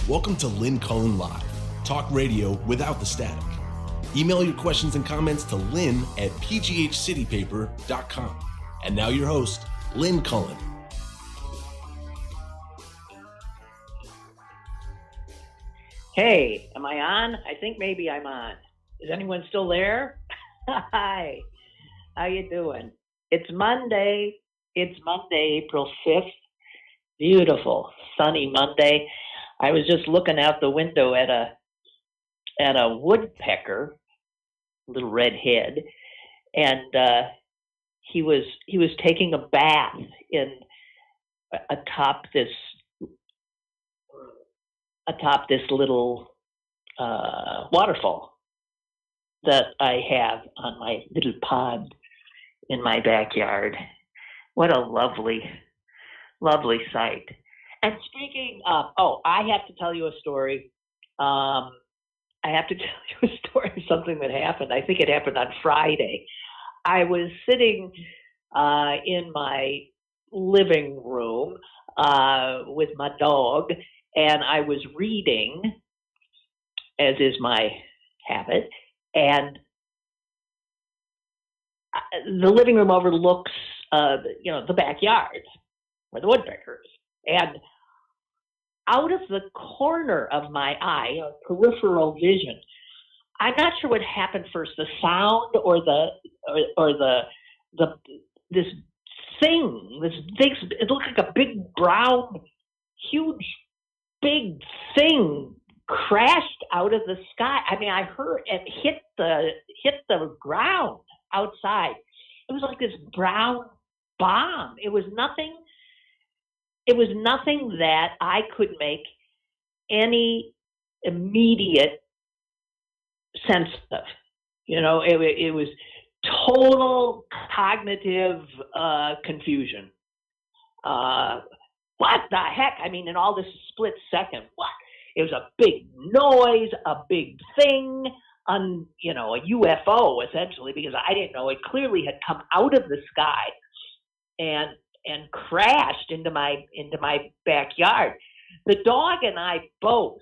Welcome to Lynn Cullen Live, talk radio without the static. Email your questions and comments to lynn@pghcitypaper.com. And now your host, Lynn Cullen. Hey, am I on? I think maybe I'm on. Is anyone still there? Hi, how you doing? It's Monday. It's Monday, April 5th. Beautiful, sunny Monday. I was just looking out the window at a woodpecker, little red head, and he was taking a bath in atop this little waterfall that I have on my little pond in my backyard. What a lovely sight. And speaking of, I have to tell you a story. I have to tell you a story of something that happened. I think it happened on Friday. I was sitting in my living room with my dog, and I was reading, as is my habit, and the living room overlooks, the backyard where the woodpecker is. And out of the corner of my eye, peripheral vision, I'm not sure what happened first, the sound or this thing, it looked like a big brown, huge, big thing crashed out of the sky. I mean, I heard it hit the ground outside. It was like this brown bomb. It was nothing that I could make any immediate sense of. It was total cognitive confusion. What the heck? I mean, in all this split second, what? It was a big noise, a big thing, a UFO essentially, because I didn't know it clearly had come out of the sky and crashed into my backyard. The dog and I both,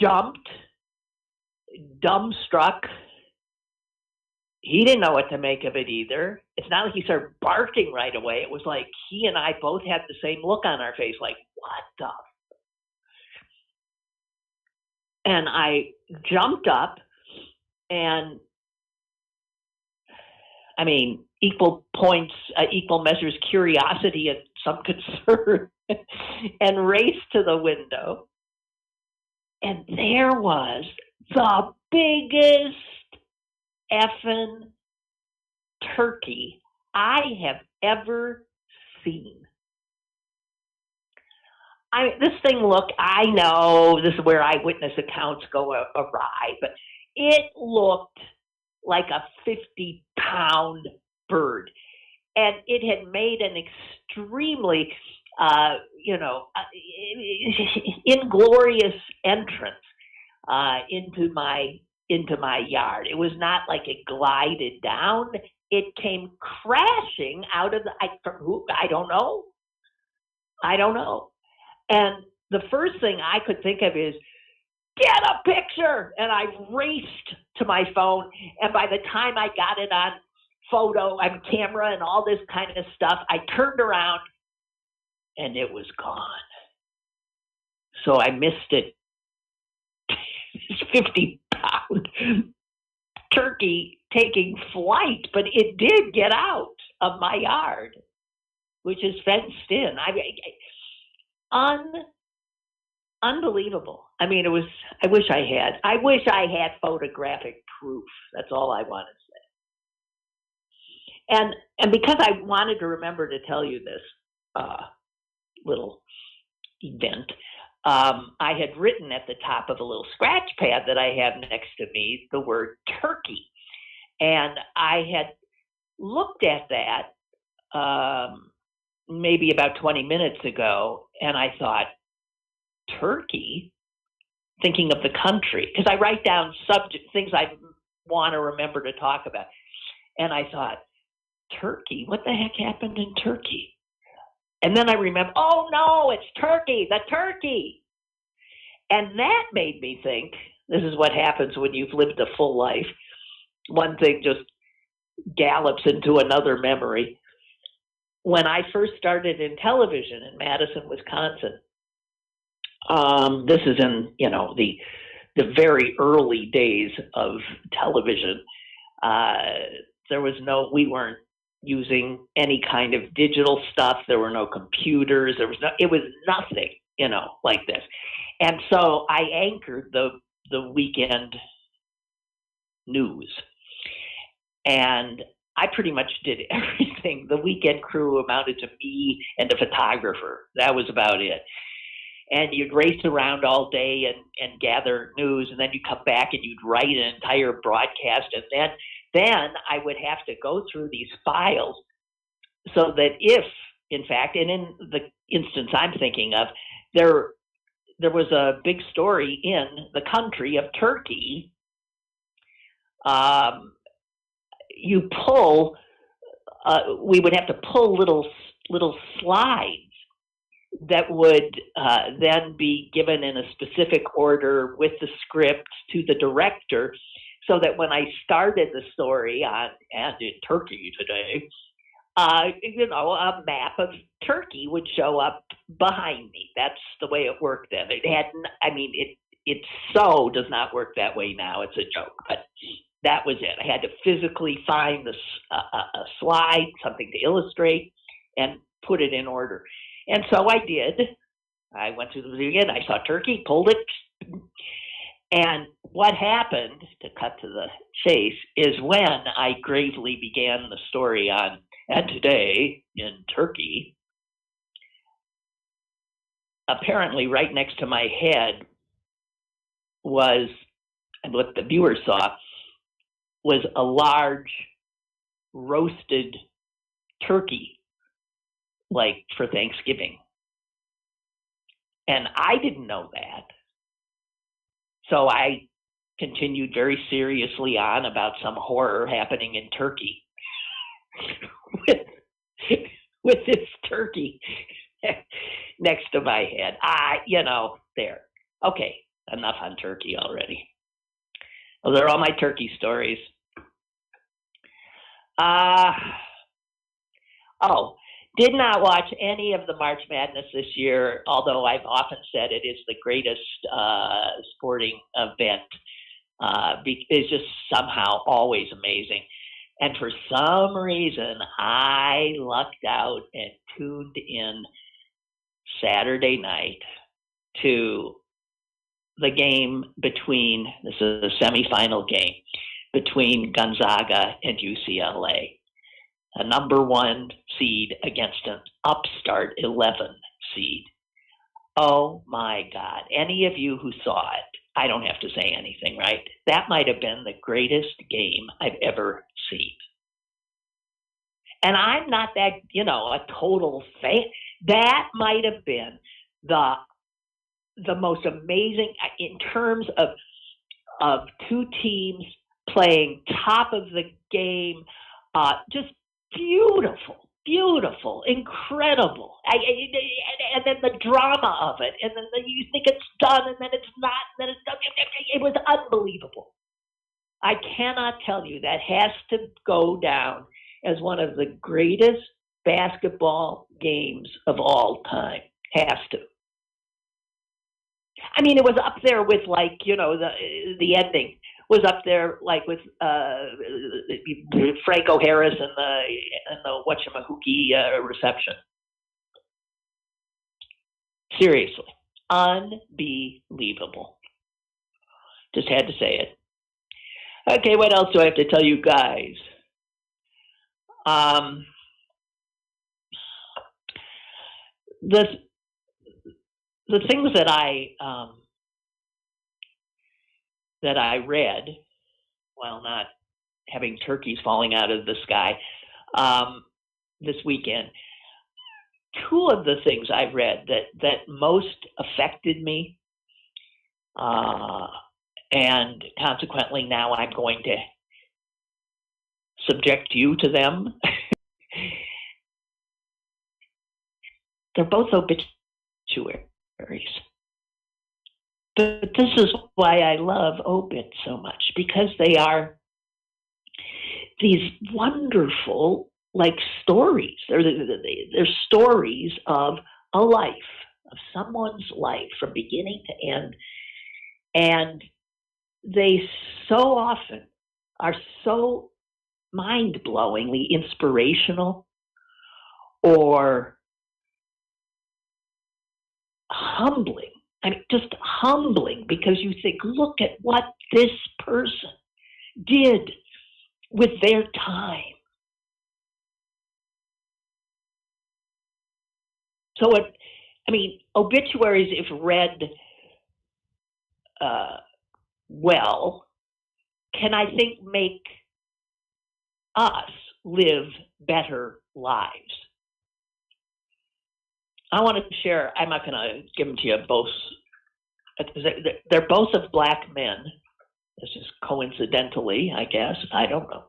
jumped, dumbstruck. He didn't know what to make of it either. It's not like he started barking right away. It was like he and I both had the same look on our face, like, what the? And I jumped up, and I mean, equal points, equal measures curiosity and some concern, and raced to the window. And there was the biggest effing turkey I have ever seen. This thing looked, I know this is where eyewitness accounts go awry, but it looked like a 50-pound bird. And it had made an extremely, inglorious entrance into my yard. It was not like it glided down. It came crashing out of from who? I don't know. And the first thing I could think of is, get a picture. And I raced to my phone. And by the time I got it on camera and all this kind of stuff, I turned around and it was gone. So I missed it. 50-pound turkey taking flight, but it did get out of my yard, which is fenced in. Unbelievable. I mean, I wish I had photographic proof. That's all I want to say. And because I wanted to remember to tell you this little event, I had written at the top of a little scratch pad that I have next to me the word turkey. And I had looked at that maybe about 20 minutes ago, and I thought, turkey? Thinking of the country, because I write down things I want to remember to talk about. And I thought, Turkey? What the heck happened in Turkey? And then I remember, oh no, it's turkey, the turkey. And that made me think, this is what happens when you've lived a full life. One thing just gallops into another memory. When I first started in television in Madison, Wisconsin, this is in, the very early days of television. We weren't using any kind of digital stuff. There were no computers. It was nothing, like this. And so I anchored the weekend news. And I pretty much did everything. The weekend crew amounted to me and a photographer. That was about it. And you'd race around all day and gather news, and then you'd come back and you'd write an entire broadcast. And then I would have to go through these files so that if, in fact, and in the instance I'm thinking of, there was a big story in the country of Turkey. We would have to pull little slides that would then be given in a specific order with the script to the director, so that when I started the story and in Turkey today, a map of Turkey would show up behind me. That's the way it worked then. It so does not work that way now. It's a joke, but that was it. I had to physically find a slide, something to illustrate, and put it in order. And so I did. I went through the beginning. I saw Turkey, pulled it. And what happened, to cut to the chase, is when I gravely began the story on, and today in Turkey, apparently right next to my head was, and what the viewers saw, was a large roasted turkey, like for Thanksgiving. And I didn't know that. So I continued very seriously on about some horror happening in Turkey with this turkey next to my head. There. Okay, enough on Turkey already. Well, they're all my turkey stories. Did not watch any of the March Madness this year, although I've often said it is the greatest sporting event. It's just somehow always amazing. And for some reason, I lucked out and tuned in Saturday night to the game between, this is a semifinal game, between Gonzaga and UCLA. A number 1 seed against an upstart 11 seed. Oh my God. Any of you who saw it, I don't have to say anything, right? That might have been the greatest game I've ever seen. And I'm not that, a total fan. That might have been the most amazing in terms of two teams playing top of the game, just beautiful, incredible. And then the drama of it, and then you think it's done, and then it's not, and then it's done. It was unbelievable. I cannot tell you, that has to go down as one of the greatest basketball games of all time. Has to. It was up there with, like, the ending was up there, like, with Franco Harris and the whatchamahookie reception. Seriously, unbelievable. Just had to say it. Okay, what else do I have to tell you guys? The things that I read, while not having turkeys falling out of the sky, this weekend, 2 of the things I read that most affected me, and consequently now I'm going to subject you to them. they're both obituaries. But this is why I love obits so much, because they are these wonderful, like, stories. They're stories of a life, of someone's life from beginning to end. And they so often are so mind-blowingly inspirational or humbling. I mean, just humbling, because you think, look at what this person did with their time. So, obituaries, if read well, can, I think, make us live better lives. I want to share, I'm not going to give them to you both. They're both of black men. This is coincidentally, I guess. I don't know.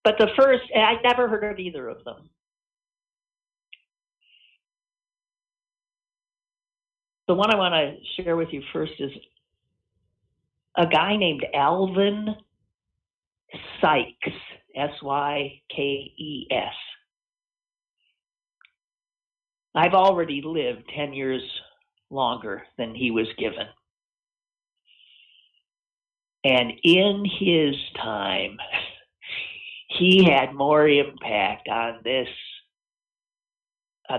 But the first, I never heard of either of them. The one I want to share with you first is a guy named Alvin Sykes, Sykes. I've already lived 10 years longer than he was given. And in his time, he had more impact on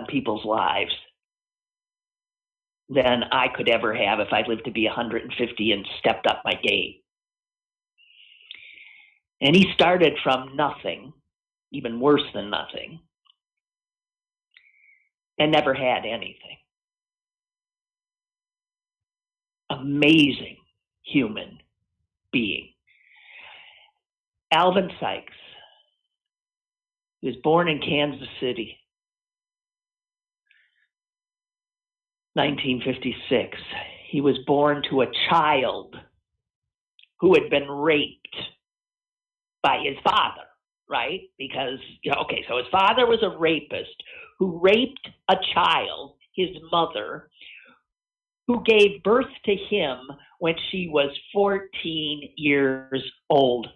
people's lives than I could ever have if I lived to be 150 and stepped up my game. And he started from nothing, even worse than nothing, and never had anything. Amazing human being. Alvin Sykes was born in Kansas City, 1956. He was born to a child who had been raped by his father, right? Because, so his father was a rapist who raped a child, his mother, who gave birth to him when she was 14 years old.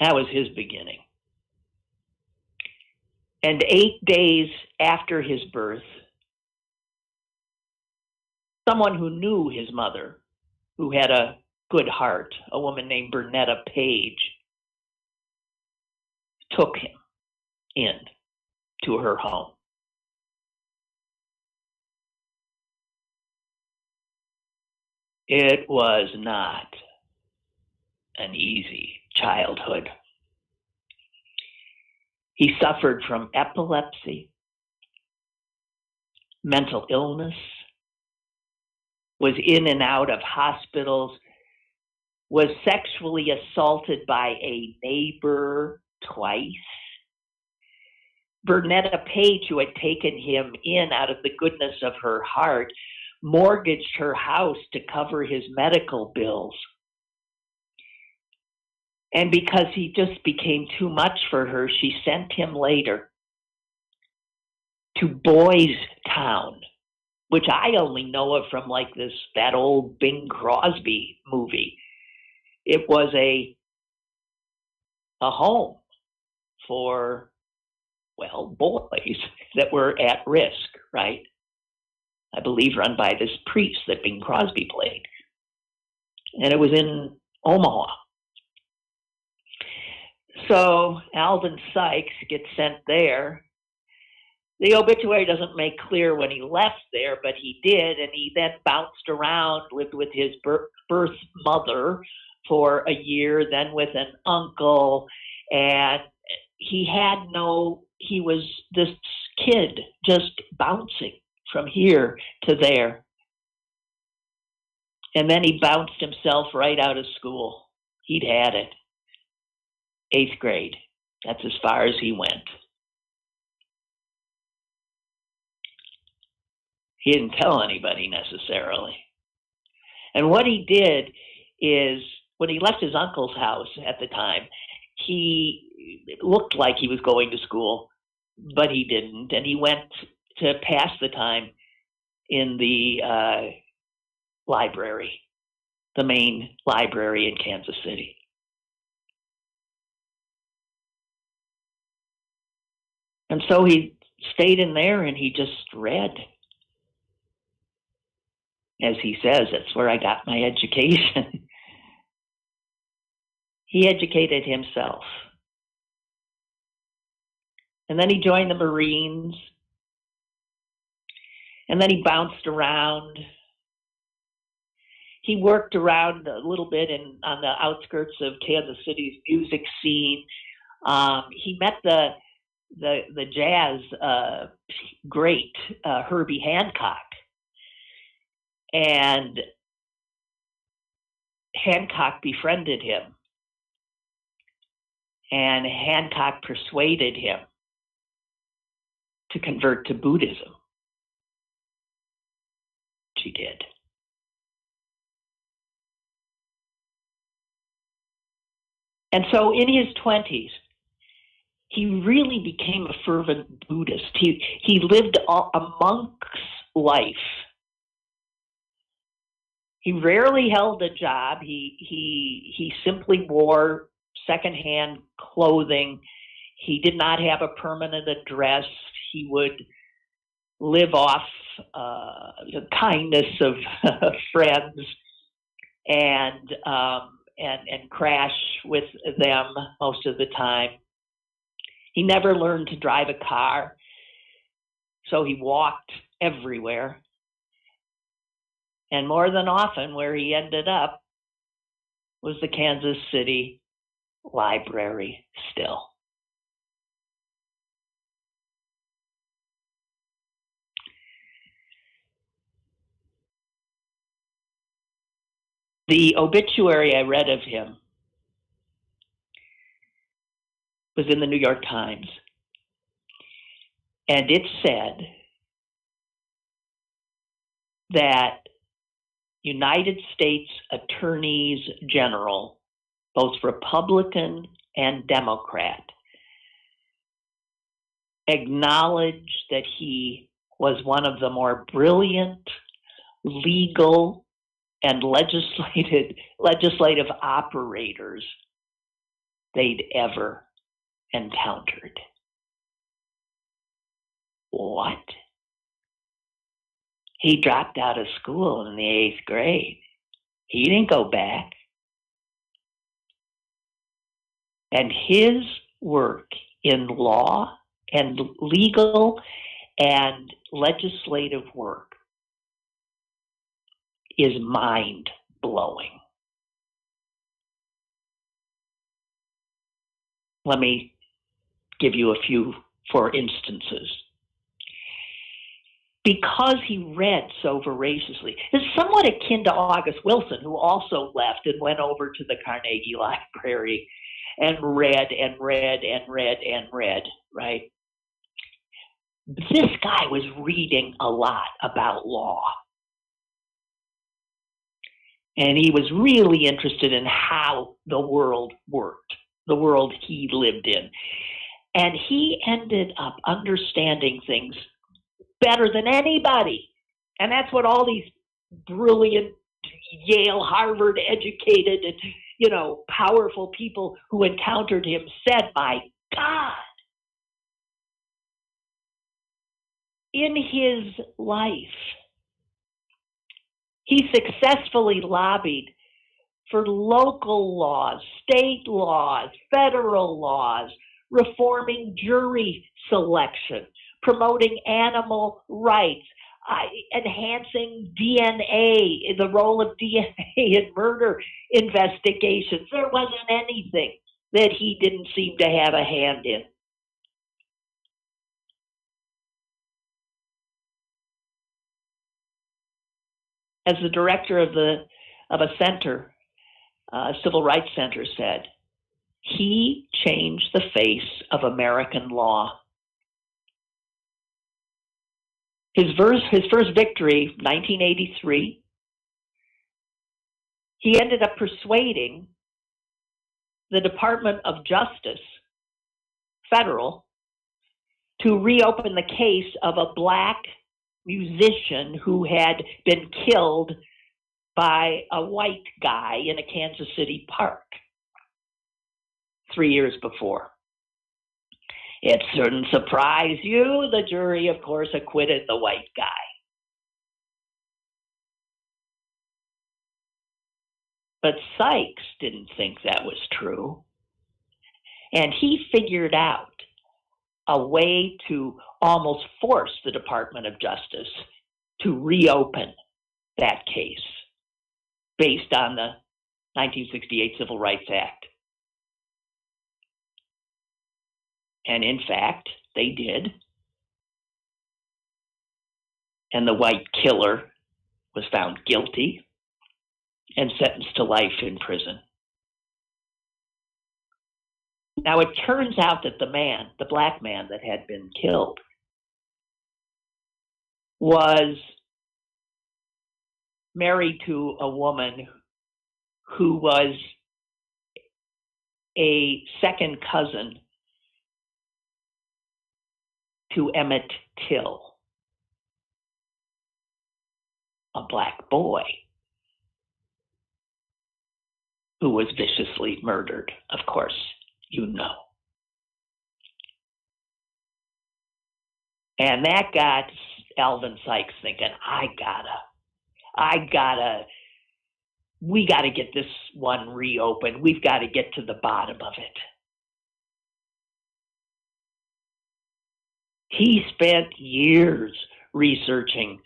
That was his beginning. And 8 days after his birth, someone who knew his mother, who had a good heart, a woman named Bernetta Page, took him in to her home. It was not an easy childhood. He suffered from epilepsy, mental illness, was in and out of hospitals, was sexually assaulted by a neighbor twice. Bernetta Page, who had taken him in out of the goodness of her heart, mortgaged her house to cover his medical bills. And because he just became too much for her, she sent him later to Boys Town, which I only know of from that old Bing Crosby movie. It was a home for, boys that were at risk, right? I believe run by this priest that Bing Crosby played. And it was in Omaha. So Alvin Sykes gets sent there. The obituary doesn't make clear when he left there, but he did, and he then bounced around, lived with his birth mother for a year, then with an uncle, and he was this kid just bouncing from here to there. And then he bounced himself right out of school. He'd had it. 8th grade. That's as far as he went. He didn't tell anybody necessarily. And what he did is, when he left his uncle's house at the time, he looked like he was going to school, but he didn't. And he went to pass the time in the library, the main library in Kansas City. And so he stayed in there and he just read. As he says, that's where I got my education. He educated himself. And then he joined the Marines. And then he bounced around. He worked around a little bit on the outskirts of Kansas City's music scene. He met the jazz great Herbie Hancock. And Hancock befriended him. And Hancock persuaded him to convert to Buddhism. She did. And so in his 20s, he really became a fervent Buddhist. He lived a monk's life. He rarely held a job. He simply wore secondhand clothing. He did not have a permanent address. He would live off the kindness of friends and crash with them most of the time. He never learned to drive a car, so he walked everywhere. And more than often, where he ended up was the Kansas City Library still. The obituary I read of him was in the New York Times. And it said that United States attorneys general, both Republican and Democrat, acknowledged that he was one of the more brilliant legal and legislative operators they'd ever encountered. What? He dropped out of school in the 8th grade. He didn't go back. And his work in law and legal and legislative work is mind-blowing. Let me give you a few for instances. Because he read so voraciously, it's somewhat akin to August Wilson, who also left and went over to the Carnegie Library and read and read and read and read, right? This guy was reading a lot about law. And he was really interested in how the world worked, the world he lived in. And he ended up understanding things better than anybody. And that's what all these brilliant Yale, Harvard educated and, powerful people who encountered him said, my God. In his life, he successfully lobbied for local laws, state laws, federal laws, reforming jury selection, promoting animal rights, enhancing DNA, the role of DNA in murder investigations. There wasn't anything that he didn't seem to have a hand in. As the director of a center, a civil rights center, said, he changed the face of American law. His first victory, 1983, he ended up persuading the Department of Justice, federal, to reopen the case of a black musician who had been killed by a white guy in a Kansas City park 3 years before. It shouldn't surprise you. The jury, of course, acquitted the white guy. But Sykes didn't think that was true. And he figured out a way to almost force the Department of Justice to reopen that case based on the 1968 Civil Rights Act. And in fact, they did. And the white killer was found guilty and sentenced to life in prison. Now, it turns out that the black man that had been killed, was married to a woman who was a second cousin to Emmett Till, a black boy who was viciously murdered, of course, you know. And that got Alvin Sykes thinking, we gotta get this one reopened. We've got to get to the bottom of it. He spent years researching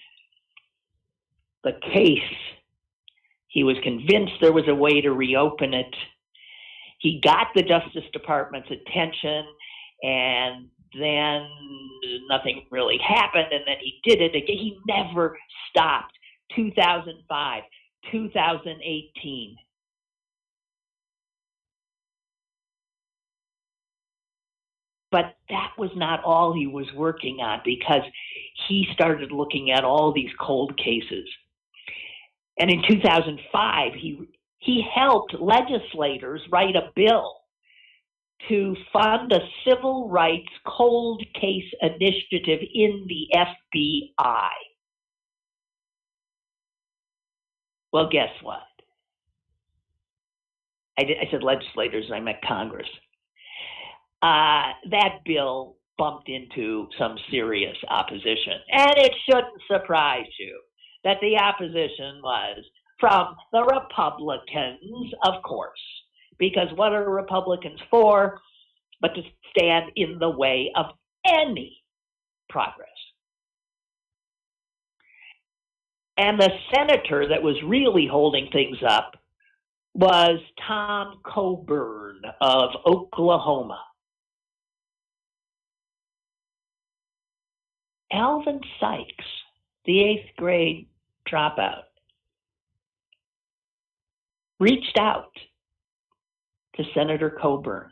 the case. He was convinced there was a way to reopen it. He got the Justice Department's attention, and then nothing really happened, and then he did it again. He never stopped. 2005, 2018. But that was not all he was working on, because he started looking at all these cold cases. And in 2005, he helped legislators write a bill to fund a civil rights cold case initiative in the FBI. Well, guess what? I said legislators, and I meant Congress. That bill bumped into some serious opposition. And it shouldn't surprise you that the opposition was from the Republicans, of course, because what are Republicans for but to stand in the way of any progress? And the senator that was really holding things up was Tom Coburn of Oklahoma. Alvin Sykes, the 8th grade dropout, reached out to Senator Coburn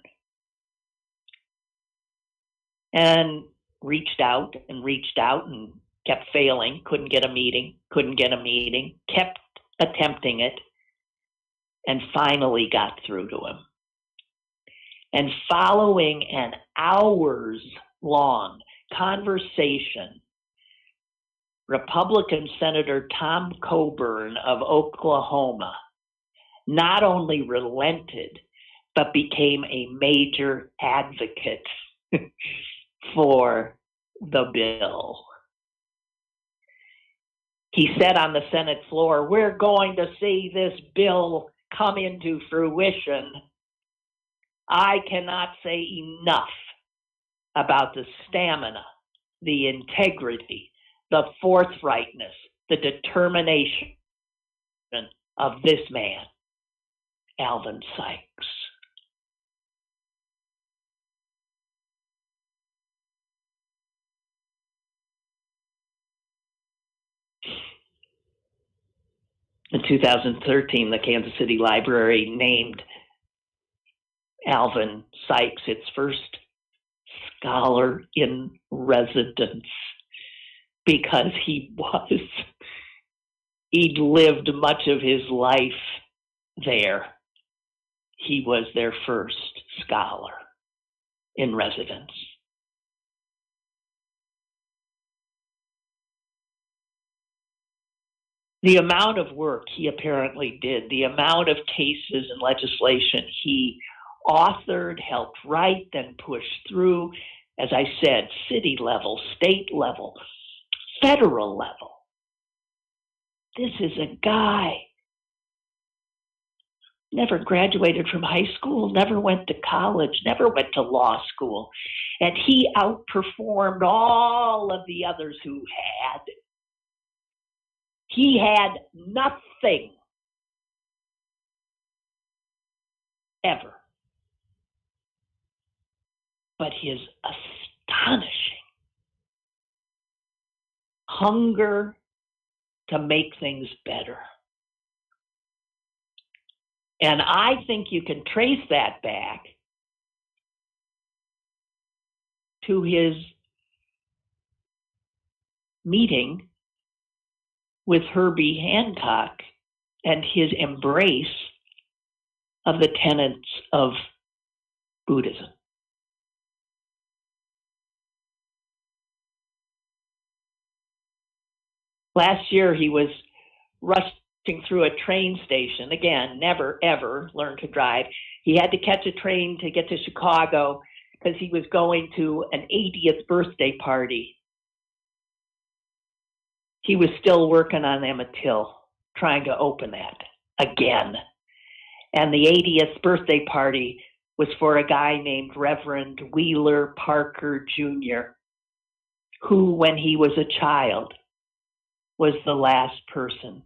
and reached out and kept failing, couldn't get a meeting, kept attempting it, and finally got through to him. And following an hours-long conversation, Republican Senator Tom Coburn of Oklahoma not only relented, but became a major advocate for the bill. He said on the Senate floor, "We're going to see this bill come into fruition. I cannot say enough about the stamina, the integrity, the forthrightness, the determination of this man, Alvin Sykes." In 2013, the Kansas City Library named Alvin Sykes its first scholar in residence, because he'd lived much of his life there. he was their first scholar in residence. The amount of work he apparently did, the amount of cases and legislation he authored, helped write, then pushed through, as I said, city level, state level, federal level. This is a guy never graduated from high school, never went to college, never went to law school. And he outperformed all of the others who had. He had nothing ever but his astonishing hunger to make things better. And I think you can trace that back to his meeting with Herbie Hancock and his embrace of the tenets of Buddhism. Last year, he was rushing through a train station. Again, never, ever learned to drive. He had to catch a train to get to Chicago because he was going to an 80th birthday party. He was still working on Emmett Till, trying to open that again. And the 80th birthday party was for a guy named Reverend Wheeler Parker Jr., who, when he was a child, was the last person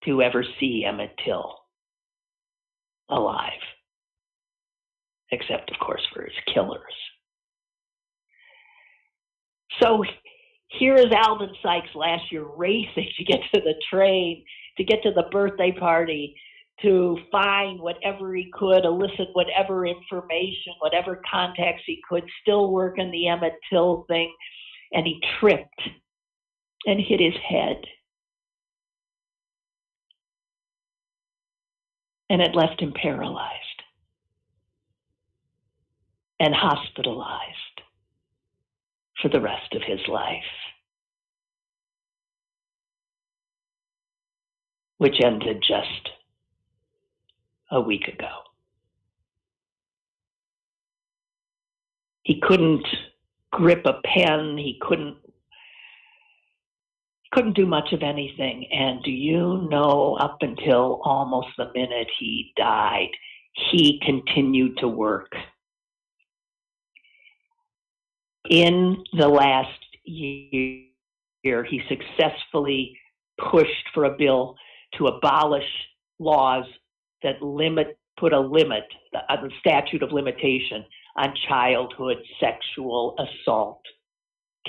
to ever see Emmett Till alive, except, of course, for his killers. So here is Alvin Sykes last year racing to get to the train, to get to the birthday party, to find whatever he could, elicit whatever information, whatever contacts he could, still working the Emmett Till thing, and he tripped and hit his head. And it left him paralyzed and hospitalized for the rest of his life, which ended just a week ago. He couldn't grip a pen. He couldn't do much of anything. And do you know, up until almost the minute he died, he continued to work. In the last year, he successfully pushed for a bill to abolish laws that put a limit, the statute of limitation on childhood sexual assault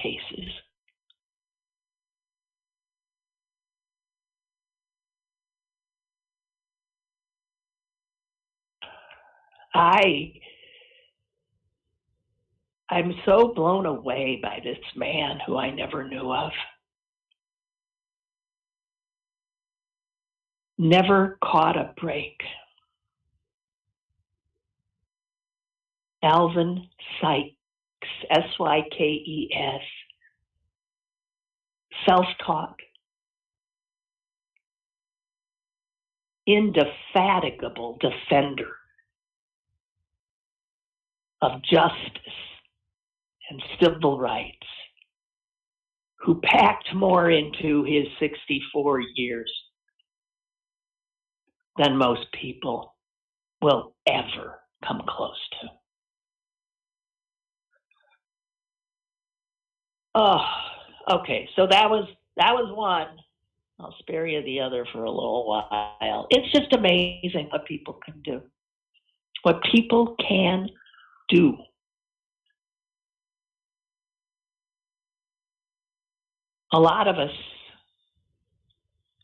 cases. I'm so blown away by this man who I never knew of. Never caught a break. Alvin Sykes, Sykes, self-taught, indefatigable defender of justice and civil rights, who packed more into his 64 years than most people will ever come close to. Oh, okay. So that was one. I'll spare you the other for a little while. It's just amazing what people can do. What people can do. A lot of us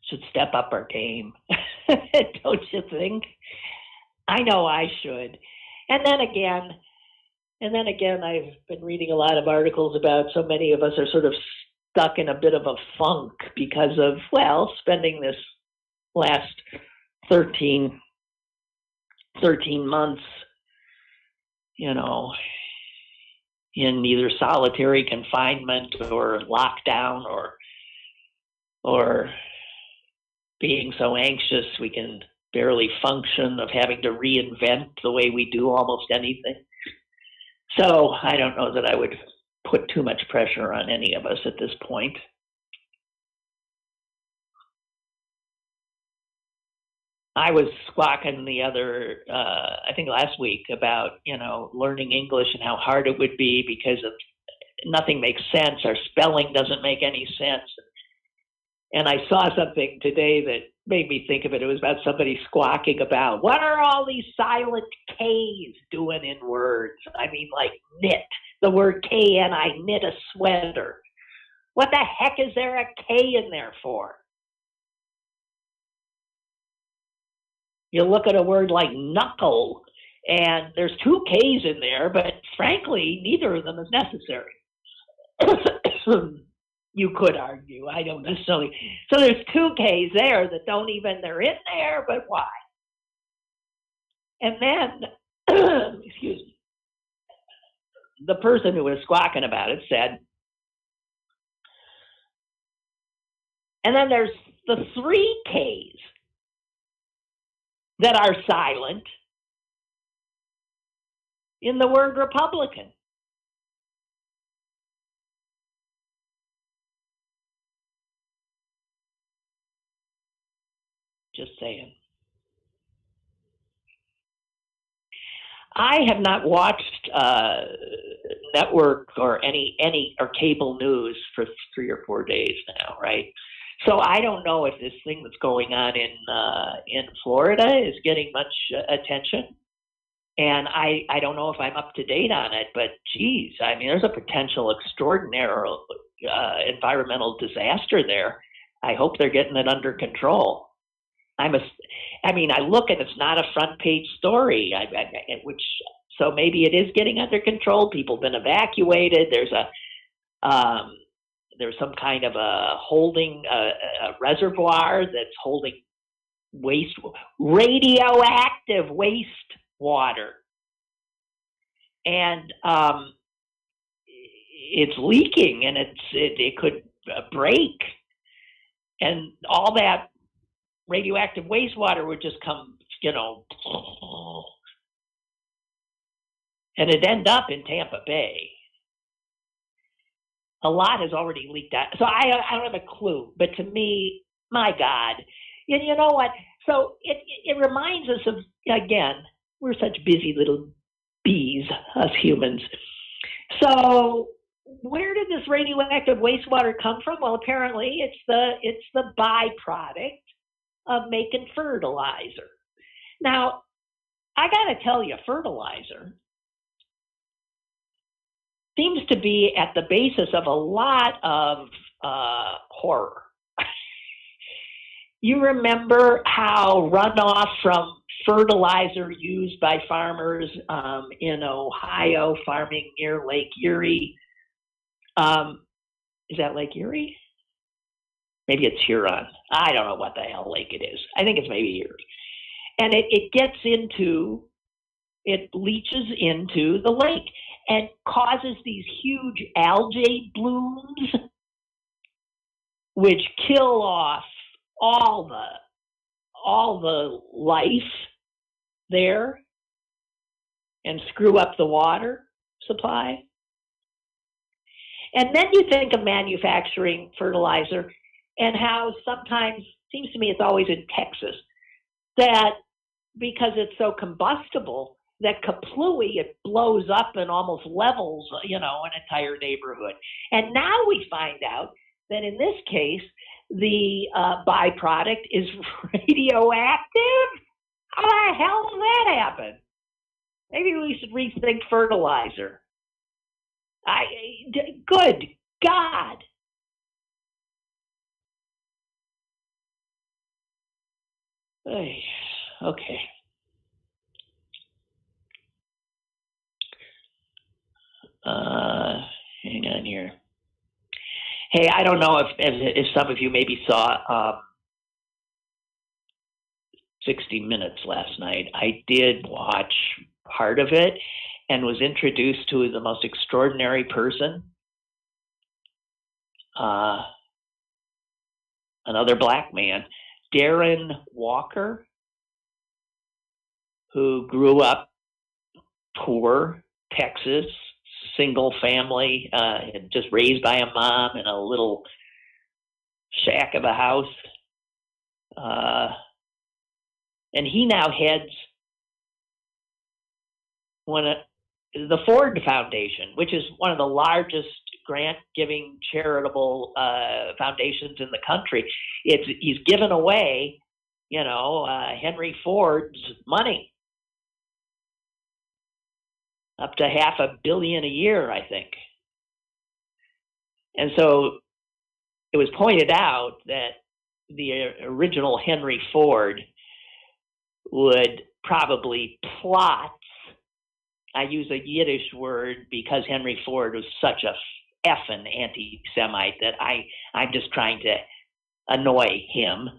should step up our game. Don't you think? I know I should. And then again, I've been reading a lot of articles about so many of us are sort of stuck in a bit of a funk because of, well, spending this last 13, 13 months, you know, in either solitary confinement or lockdown or being so anxious we can barely function, of having to reinvent the way we do almost anything. So I don't know that I would put too much pressure on any of us at this point. I was squawking I think last week about, learning English and how hard it would be because of nothing makes sense. Our spelling doesn't make any sense. And I saw something today that made me think of it. It was about somebody squawking about, what are all these silent K's doing in words? I mean, like knit, the word K-N-I, knit a sweater. What the heck is there a K in there for? You look at a word like knuckle, and there's two K's in there, but frankly, neither of them is necessary. You could argue, I don't necessarily. So there's two K's there that they're in there, but why? And then, excuse me, the person who was squawking about it said, and then there's the three K's that are silent in the word Republican. Just saying. I have not watched network or any or cable news for 3 or 4 days now, right? So I don't know if this thing that's going on in Florida is getting much attention, and I don't know if I'm up to date on it. But geez, I mean, there's a potential extraordinary environmental disaster there. I hope they're getting it under control. I look and it's not a front page story, so maybe it is getting under control. People have been evacuated. There's some kind of a holding a reservoir that's holding radioactive waste water, and it's leaking, and it could break, and all that radioactive wastewater would just come, and it'd end up in Tampa Bay. A lot has already leaked out. So I don't have a clue. But to me, my God, you know what? So it reminds us of, again, we're such busy little bees, us humans. So where did this radioactive wastewater come from? Well, apparently it's the byproduct of making fertilizer. Now, I got to tell you, fertilizer seems to be at the basis of a lot of horror. You remember how runoff from fertilizer used by farmers in Ohio, farming near Lake Erie. Is that Lake Erie? Maybe it's Huron. I don't know what the hell lake it is. I think it's maybe Erie. And it leaches into the lake and causes these huge algae blooms, which kill off all the life there and screw up the water supply. And then you think of manufacturing fertilizer and how sometimes, seems to me it's always in Texas, that because it's so combustible, that kaplooey, it blows up and almost levels, an entire neighborhood. And now we find out that in this case, the byproduct is radioactive? How the hell did that happen? Maybe we should rethink fertilizer. Good God. Okay. Hang on here. Hey, I don't know if some of you maybe saw 60 Minutes last night. I did watch part of it and was introduced to the most extraordinary person. Another black man, Darren Walker, who grew up poor, Texas, single family, just raised by a mom in a little shack of a house. And he now heads the Ford Foundation, which is one of the largest grant-giving charitable foundations in the country. He's given away, Henry Ford's money, up to $500 million a year, I think. And so it was pointed out that the original Henry Ford would probably plot. I use a Yiddish word because Henry Ford was such a effing anti-Semite that I'm just trying to annoy him.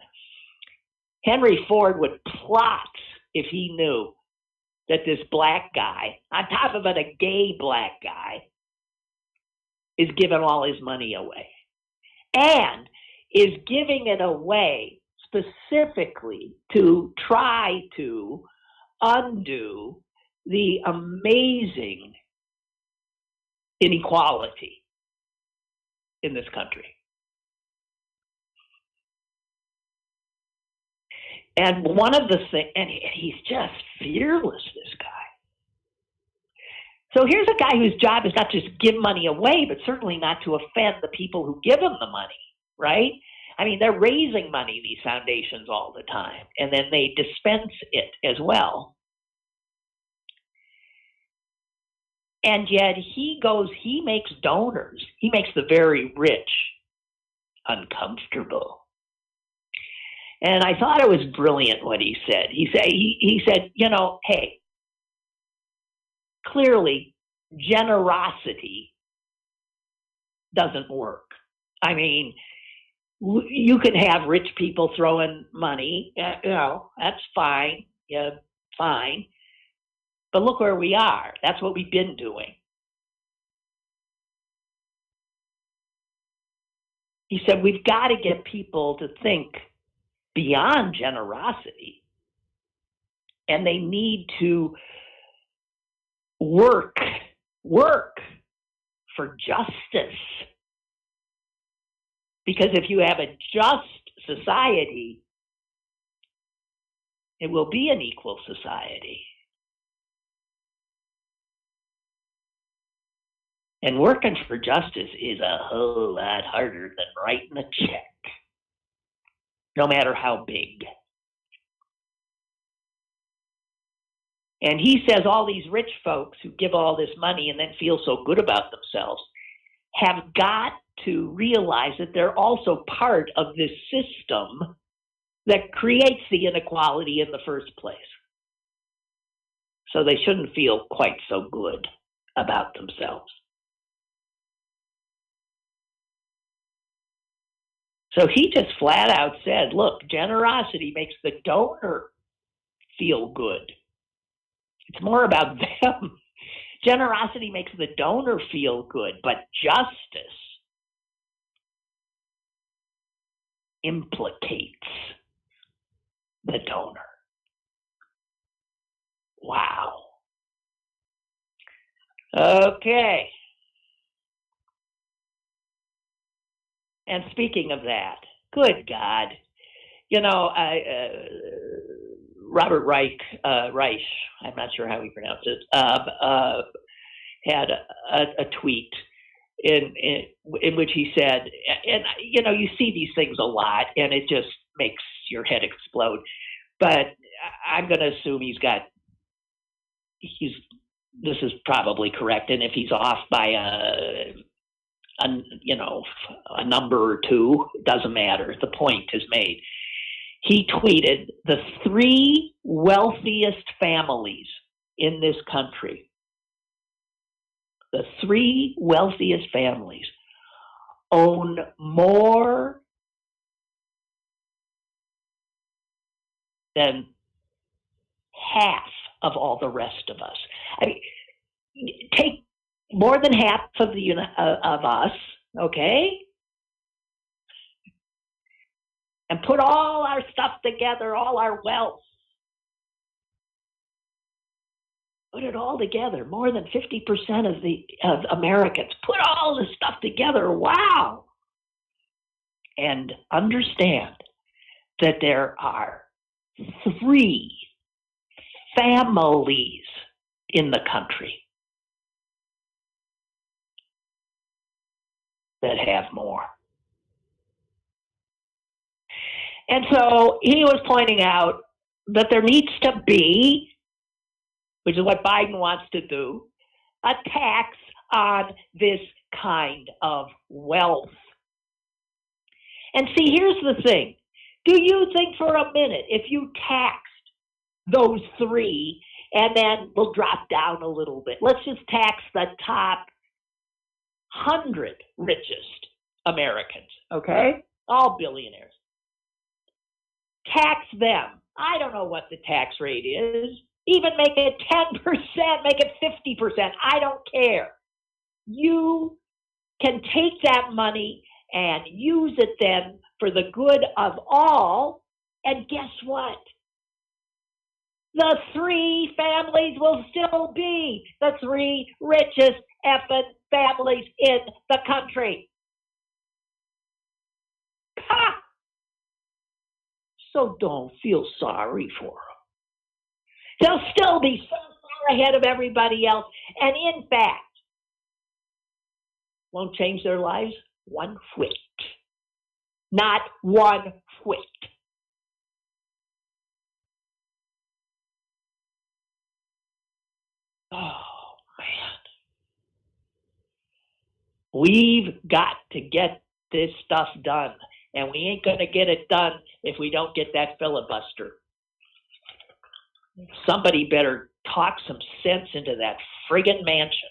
Henry Ford would plot if he knew that this black guy, on top of it, a gay black guy, is giving all his money away. And is giving it away specifically to try to undo the amazing inequality in this country. And one of the things, and he's just fearless, this guy. So here's a guy whose job is not just give money away, but certainly not to offend the people who give him the money, right? I mean, they're raising money, these foundations, all the time, and then they dispense it as well. And yet he makes donors, he makes the very rich uncomfortable. And I thought it was brilliant what he said. He said, hey, clearly generosity doesn't work. I mean, you can have rich people throwing money, that's fine. Yeah, fine. But look where we are. That's what we've been doing. He said, we've got to get people to think beyond generosity, and they need to work for justice. Because if you have a just society, it will be an equal society. And working for justice is a whole lot harder than writing a check, no matter how big. And he says all these rich folks who give all this money and then feel so good about themselves have got to realize that they're also part of this system that creates the inequality in the first place. So they shouldn't feel quite so good about themselves. So he just flat out said, look, generosity makes the donor feel good. It's more about them. Generosity makes the donor feel good, but justice implicates the donor. Wow. Okay. And speaking of that, good God, Robert Reich, I'm not sure how he pronounced it, had a tweet in which he said, and you see these things a lot, and it just makes your head explode. But I'm going to assume this is probably correct, and if he's off by a number or two, it doesn't matter. The point is made. He tweeted, the 3 wealthiest families in this country, the 3 wealthiest families own more than half of all the rest of us. I mean, take more than half of of us, okay, and put all our stuff together, all our wealth. Put it all together. More than 50% of Americans put all this stuff together. Wow! And understand that there are 3 families in the country that have more. And so he was pointing out that there needs to be, which is what Biden wants to do, a tax on this kind of wealth. And see, here's the thing. Do you think for a minute, if you taxed those 3, and then we'll drop down a little bit, let's just tax the top 100 richest Americans, okay? All billionaires. Tax them. I don't know what the tax rate is. Even make it 10%, make it 50%. I don't care. You can take that money and use it then for the good of all. And guess what? The 3 families will still be the 3 richest effing families in the country. Ha! So don't feel sorry for them. They'll still be so far ahead of everybody else. And in fact, won't change their lives one whit. Not one whit. Oh, man. We've got to get this stuff done. And we ain't going to get it done if we don't get that filibuster. Somebody better talk some sense into that friggin' mansion.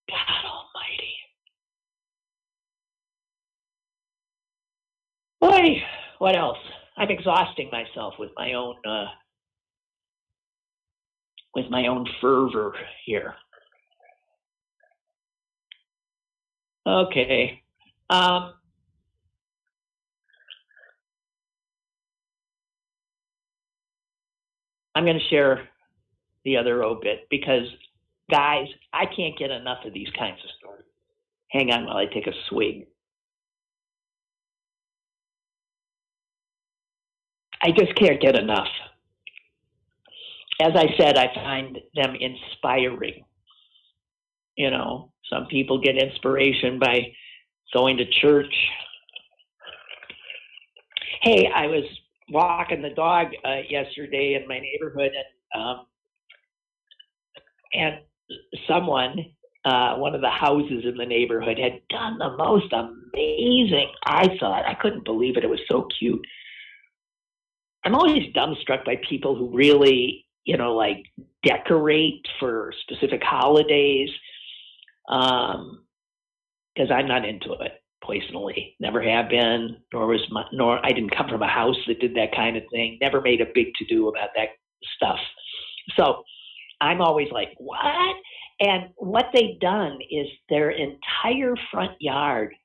God almighty. Boy, what else? I'm exhausting myself with my own fervor here. Okay. I'm going to share the other obit because, guys, I can't get enough of these kinds of stories. Hang on while I take a swig. I just can't get enough. As I said, I find them inspiring. You know, some people get inspiration by going to church. Hey, I was walking the dog yesterday in my neighborhood, and someone, one of the houses in the neighborhood, had done the most amazing. I thought, I couldn't believe it. It was so cute. I'm always dumbstruck by people who really, you know, like decorate for specific holidays, because I'm not into it. Personally, never have been, nor I didn't come from a house that did that kind of thing. Never made a big to-do about that stuff. So I'm always like, what? And what they've done is their entire front yard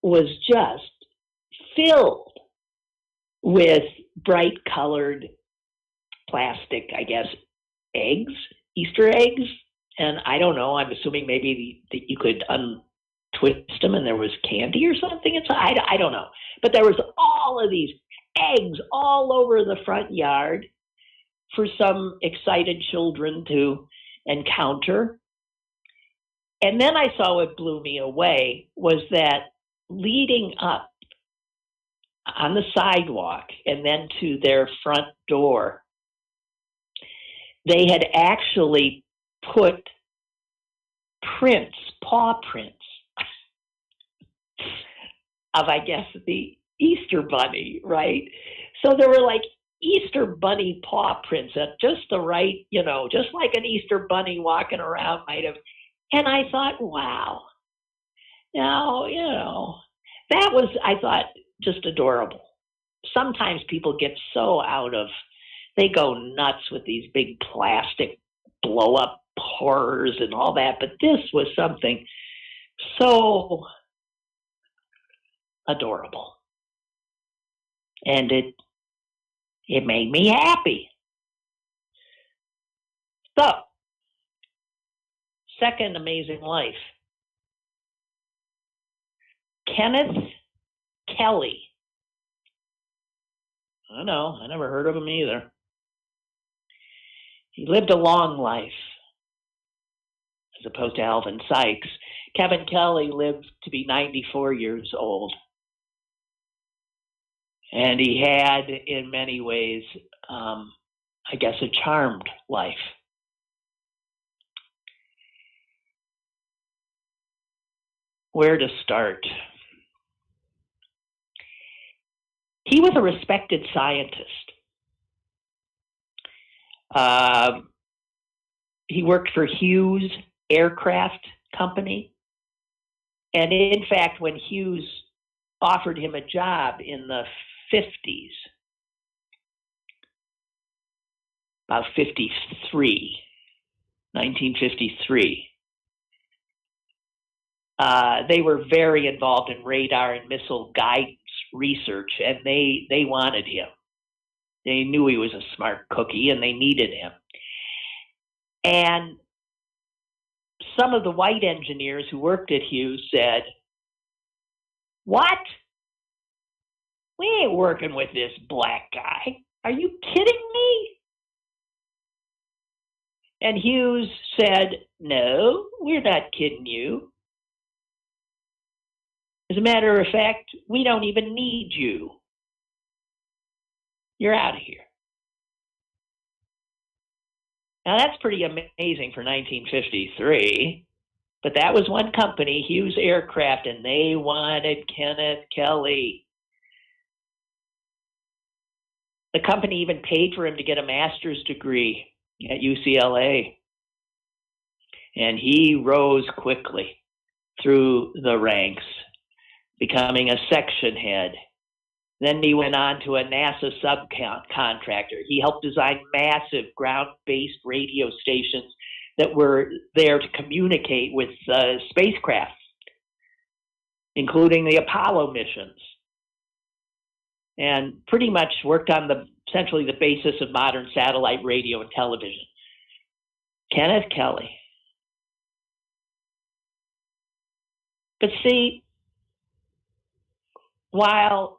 was just filled with bright colored plastic, I guess, eggs, Easter eggs. And I don't know, I'm assuming maybe you could twist them and there was candy or something inside. I don't know. But there was all of these eggs all over the front yard for some excited children to encounter. And then I saw what blew me away was that leading up on the sidewalk and then to their front door, they had actually put paw prints of, I guess, the Easter bunny, right? So there were like Easter bunny paw prints at just the right, you know, just like an Easter bunny walking around might have. And I thought, wow. Now, you know, that was, I thought, just adorable. sometimes people get so they go nuts with these big plastic blow up horrors and all that, but this was something so adorable. And it made me happy. So, second amazing life. Kenneth Kelly. I know, I never heard of him either. He lived a long life, as opposed to Alvin Sykes. Kevin Kelly lived to be 94 years old. And he had, in many ways, I guess, a charmed life. Where to start? He was a respected scientist. He worked for Hughes Aircraft Company. And in fact, when Hughes offered him a job in the 50s, about 1953, they were very involved in radar and missile guidance research, and they wanted him. They knew he was a smart cookie, and they needed him. And some of the white engineers who worked at Hughes said, "What? We ain't working with this black guy. Are you kidding me?" And Hughes said, "No, we're not kidding you. As a matter of fact, we don't even need you. You're out of here." Now, that's pretty amazing for 1953, but that was one company, Hughes Aircraft, and they wanted Kenneth Kelly. The company even paid for him to get a master's degree at UCLA. And he rose quickly through the ranks, becoming a section head. Then he went on to a NASA subcontractor. He helped design massive ground-based radio stations that were there to communicate with spacecraft, including the Apollo missions, and pretty much worked on essentially the basis of modern satellite radio and television. Kenneth Kelly. But see, while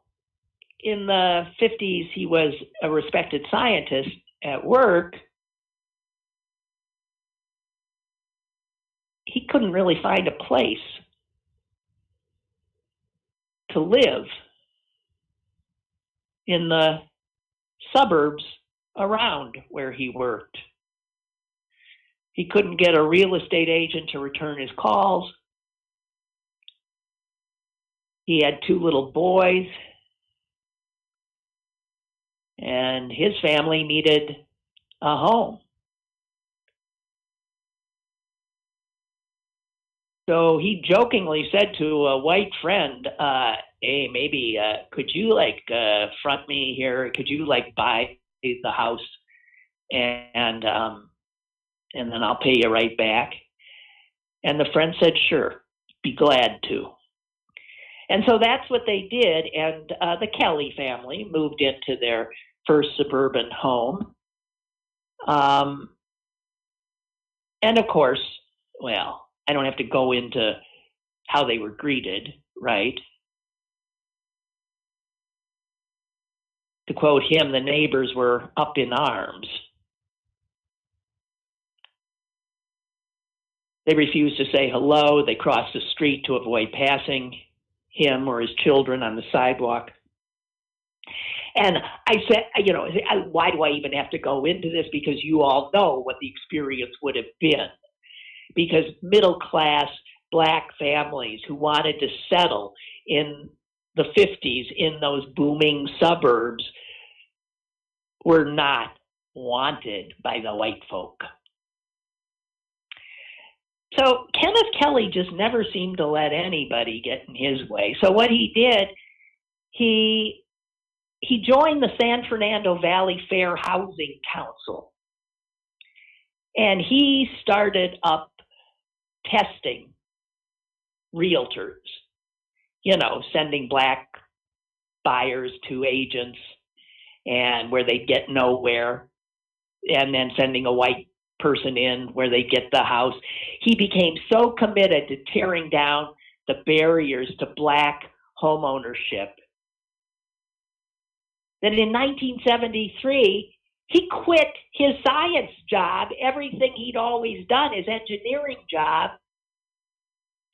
in the 50s he was a respected scientist at work, he couldn't really find a place to live in the suburbs around where he worked. He couldn't get a real estate agent to return his calls. He had 2 little boys, and his family needed a home. So he jokingly said to a white friend, "Hey, maybe could you front me here? Could you buy the house, and then I'll pay you right back?" And the friend said, "Sure, be glad to." And so that's what they did, and the Kelly family moved into their first suburban home. And of course, well, I don't have to go into how they were greeted, right? To quote him, the neighbors were up in arms. They refused to say hello. They crossed the street to avoid passing him or his children on the sidewalk. And I said, why do I even have to go into this? Because you all know what the experience would have been. Because middle-class black families who wanted to settle in the 50s in those booming suburbs were not wanted by the white folk. So Kenneth Kelly just never seemed to let anybody get in his way. So what he did, he he joined the San Fernando Valley Fair Housing Council, and he started up testing realtors, sending black buyers to agents and where they'd get nowhere, and then sending a white person in where they get the house. He became so committed to tearing down the barriers to black homeownership that in 1973, he quit his science job, everything he'd always done, his engineering job,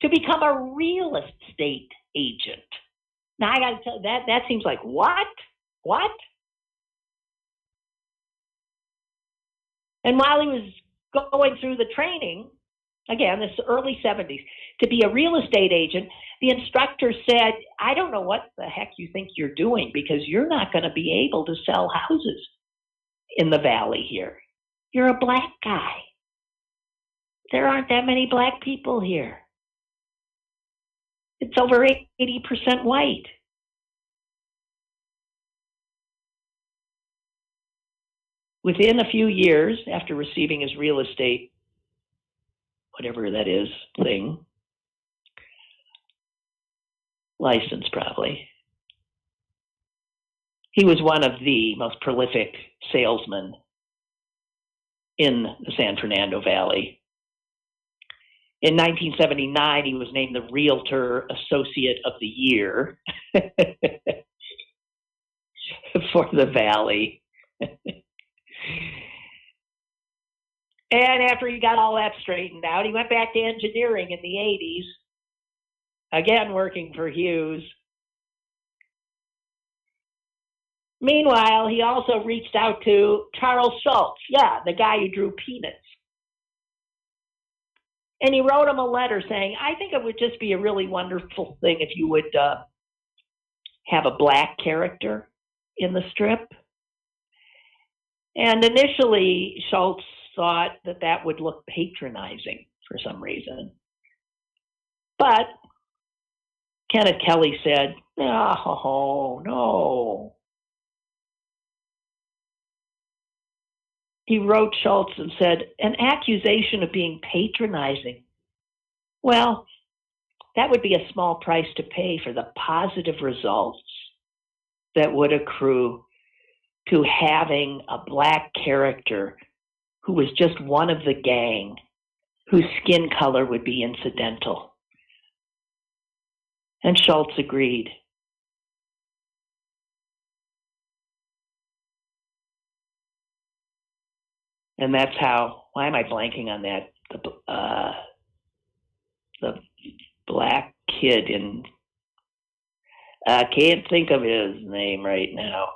to become a real estate agent. Now, I got to tell you, that seems like, what? What? And while he was going through the training, again, this early 70s, to be a real estate agent, the instructor said, I don't know what the heck you think you're doing, because you're not going to be able to sell houses in the valley here. You're a black guy. There aren't that many black people here. It's over 80% white. Within a few years after receiving his real estate, whatever that is, thing, license probably, he was one of the most prolific salesmen in the San Fernando Valley. In 1979, he was named the Realtor Associate of the Year for the Valley. And after he got all that straightened out, he went back to engineering in the 80s, again working for Hughes. Meanwhile, he also reached out to Charles Schultz, the guy who drew Peanuts. And he wrote him a letter saying, I think it would just be a really wonderful thing if you would have a black character in the strip. And initially, Schultz thought that would look patronizing for some reason. But Kenneth Kelly said, oh, no. He wrote Schultz and said, an accusation of being patronizing. Well, that would be a small price to pay for the positive results that would accrue to having a black character who was just one of the gang, whose skin color would be incidental. And Schultz agreed. And that's how, why am I blanking on that? The black kid in, I can't think of his name right now.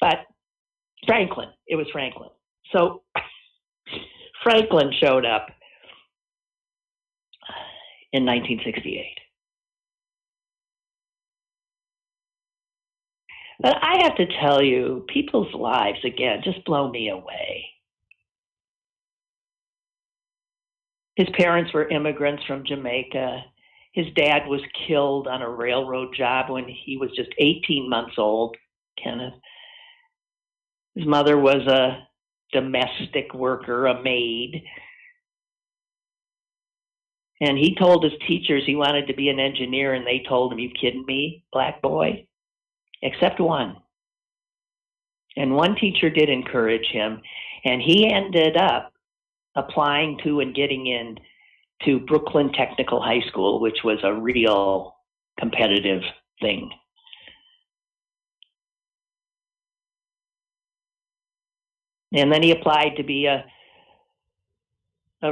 But Franklin, it was Franklin. So Franklin showed up in 1968. But I have to tell you, people's lives, again, just blow me away. His parents were immigrants from Jamaica. His dad was killed on a railroad job when he was just 18 months old, Kenneth. His mother was a domestic worker, a maid. And he told his teachers he wanted to be an engineer, and they told him, you kidding me, black boy? Except one. And one teacher did encourage him, and he ended up applying to and getting in to Brooklyn Technical High School, which was a real competitive thing. And then he applied to be a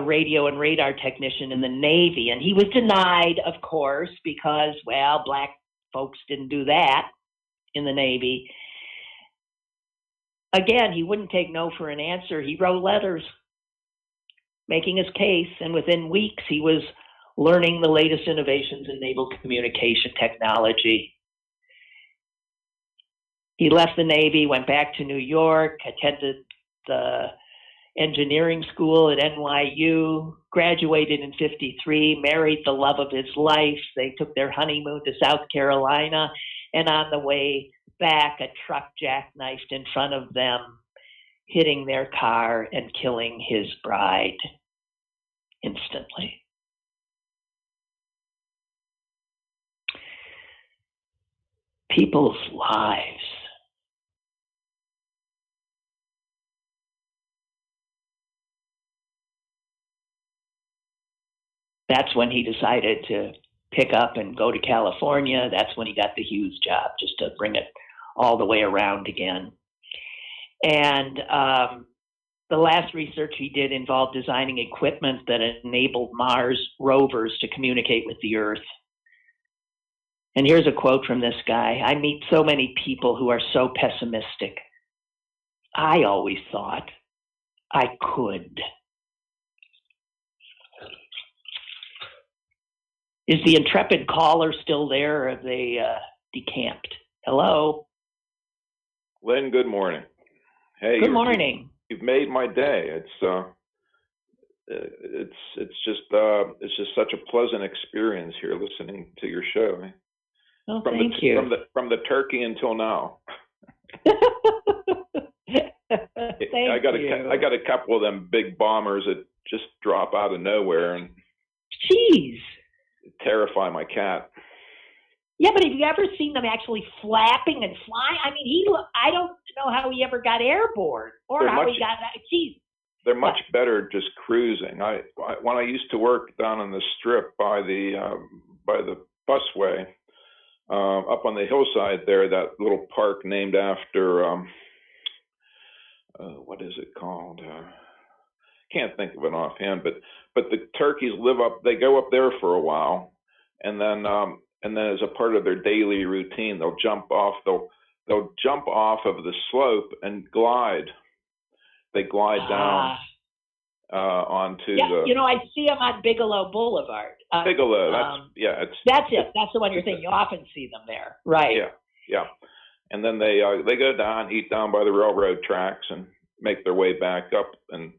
radio and radar technician in the Navy. And he was denied, of course, because, well, black folks didn't do that in the Navy. Again, he wouldn't take no for an answer. He wrote letters making his case, and within weeks he was learning the latest innovations in naval communication technology. He left the Navy, went back to New York, attended the engineering school at NYU, graduated in 1953, married the love of his life. They took their honeymoon to South Carolina, And on the way back, a truck jackknifed in front of them, hitting their car and killing his bride instantly. People's lives. That's when he decided to pick up and go to California. That's when he got the Hughes job, just to bring it all the way around again. And the last research he did involved designing equipment that enabled Mars rovers to communicate with the Earth. And here's a quote from this guy. I meet so many people who are so pessimistic. I always thought I could. Is the intrepid caller still there, or have they decamped? Hello? Lynn, good morning. Hey, good morning. You've made my day. It's just such a pleasant experience here listening to your show. Oh, thank you. From the turkey until now. I got a couple of them big bombers that just drop out of nowhere and jeez, terrify my cat. Yeah, but have you ever seen them actually flapping and flying? I mean, I don't know how he ever got airborne or he got. Geez. They're much better just cruising. When I used to work down on the strip by the busway, up on the hillside there, that little park named after what is it called? Can't think of it offhand, but the turkeys they go up there for a while, and then as a part of their daily routine, they'll jump off of the slope and glide. They glide down onto the. I see them on Bigelow Boulevard. Bigelow, that's it. That's the one you're saying. You often see them there, right? Yeah. And then they go down, eat down by the railroad tracks, and make their way back up. And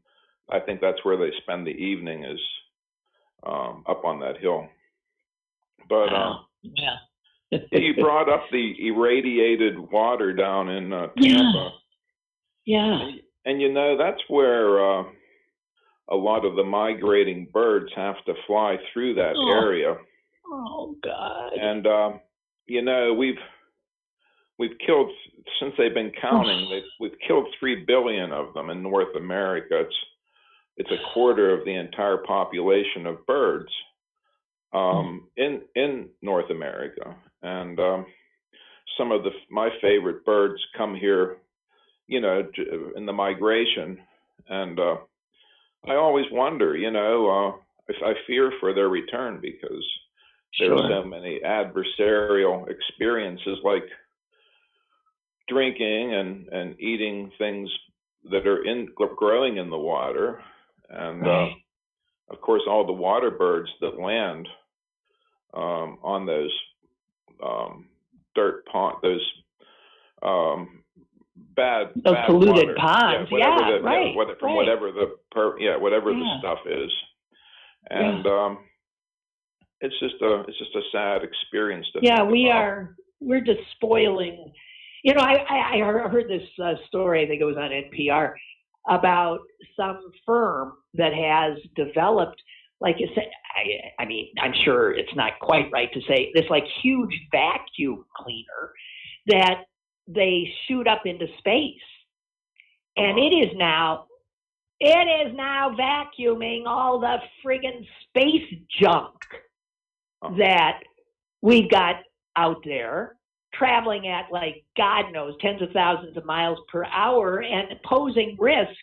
I think that's where they spend the evening, is up on that hill. But you brought up the irradiated water down in Tampa. Yeah. And that's where a lot of the migrating birds have to fly through that area. Oh God. And we've killed, since they've been counting, we've killed 3 billion of them in North America. It's a quarter of the entire population of birds in North America. And some of my favorite birds come here, in the migration. And I always wonder, I fear for their return, because there are so many adversarial experiences, like drinking and eating things that are growing in the water. And of course, all the water birds that land on those dirt pond, those polluted water. ponds, whatever the stuff is, and it's just a sad experience. We're just spoiling. I heard this story. I think it was on NPR about some firm that has developed, like you said. I mean, I'm sure it's not quite right to say this, like, huge vacuum cleaner that they shoot up into space, and it is now vacuuming all the friggin' space junk that we've got out there, traveling at, like, God knows, tens of thousands of miles per hour, and posing risks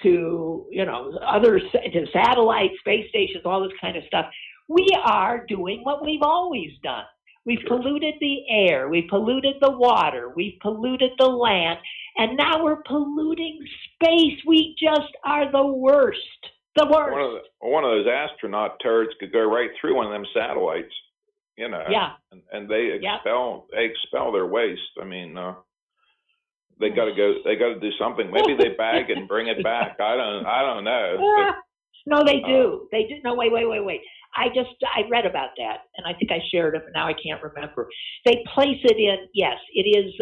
to to satellites, space stations, all this kind of stuff. We are doing what we've always done. We've polluted the air, we've polluted the water, we've polluted the land, and now we're polluting space. We just are the worst. The worst. One of those astronaut turrets could go right through one of them satellites, Yeah. And they expel their waste. I mean, they got to do something. Maybe they bag it and bring it back. I don't know. No, they do. They do. No, wait. I read about that, and I think I shared it, but now I can't remember. They place it in. Yes, it is.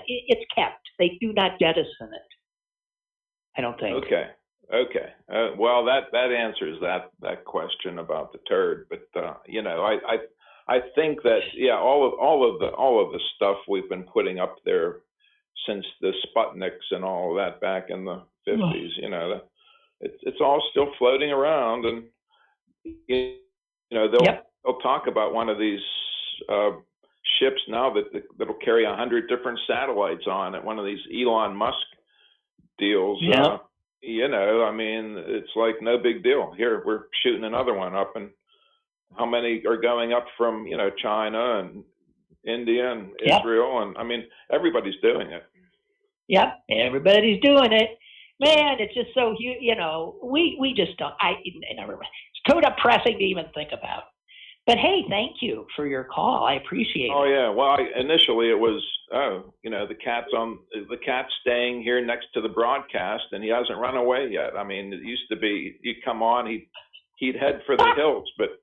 It's kept. They do not jettison it. I don't think. Okay. Well, that answers that question about the turd. But I think that all of the stuff we've been putting up there since the Sputniks and all of that back in the 50s, it's all still floating around, and they'll talk about one of these ships now that'll carry 100 different satellites on it. One of these Elon Musk deals. Yeah. I mean, it's like no big deal. Here, we're shooting another one up, and how many are going up from China and India and Israel, and I mean, everybody's doing it. Yep, everybody's doing it. Man, it's just so we just don't. It's too depressing to even think about. But hey, thank you for your call. I appreciate it. Oh yeah. Well, initially it was the cat's staying here next to the broadcast, and he hasn't run away yet. I mean, it used to be you come on, he'd head for the hills, but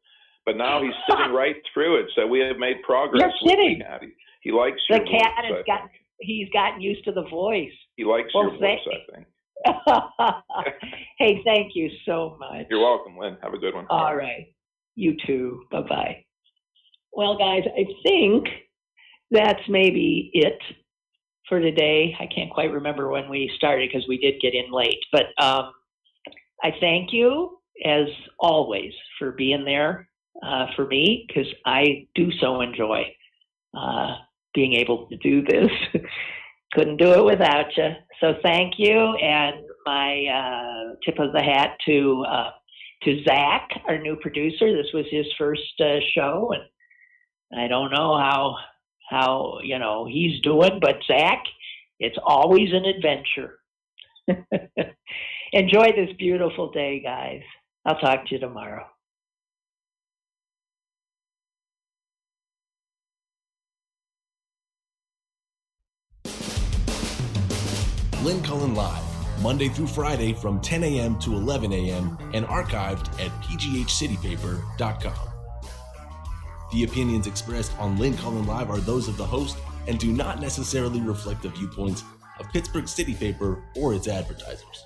now he's sitting right through it. So we have made progress. You're kidding. With the cat. He likes the your cat voice. He's gotten used to the voice. He likes your voice, I think. Hey, thank you so much. You're welcome, Lynn. Have a good one. All right. You too. Bye-bye. Well, guys, I think that's maybe it for today. I can't quite remember when we started because we did get in late. But I thank you, as always, for being there for me, because I do so enjoy being able to do this. Couldn't do it without you. So thank you. And my tip of the hat to Zach, our new producer. This was his first show, and I don't know how he's doing, but Zach, it's always an adventure. Enjoy this beautiful day, guys. I'll talk to you tomorrow. Lynn Cullen Live, Monday through Friday from 10 a.m. to 11 a.m. and archived at pghcitypaper.com. The opinions expressed on Lynn Cullen Live are those of the host and do not necessarily reflect the viewpoints of Pittsburgh City Paper or its advertisers.